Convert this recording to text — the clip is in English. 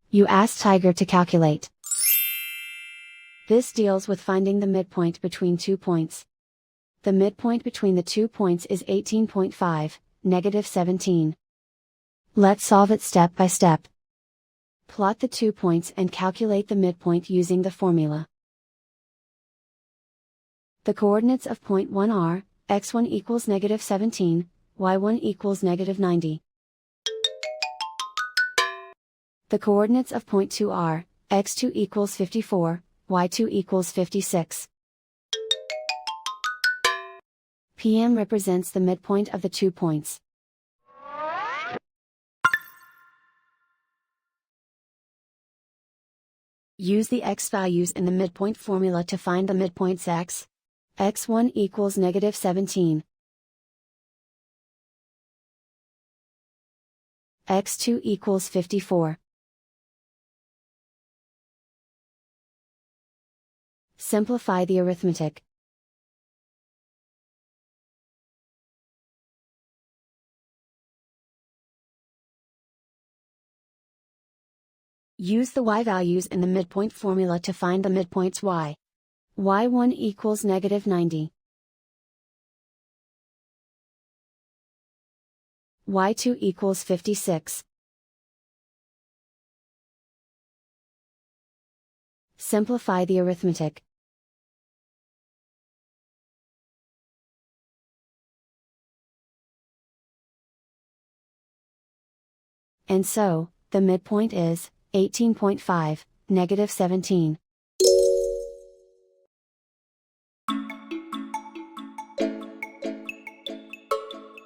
You ask Tiger to calculate. This deals with finding the midpoint between 2 points. The midpoint between the 2 points is 18.5, -17. Let's solve it step by step. Plot the 2 points and calculate the midpoint using the formula. The coordinates of point 1 are, x1 equals -17, y1 equals -90. The coordinates of point 2 are, x2 equals 54, y2 equals 56. PM represents the midpoint of the 2 points. Use the x values in the midpoint formula to find the midpoints x. x1 equals -17. x2 equals 54. Simplify the arithmetic. Use the y values in the midpoint formula to find the midpoints y. y1 equals -90. y2 equals 56. Simplify the arithmetic. And so, the midpoint is 18.5, -17.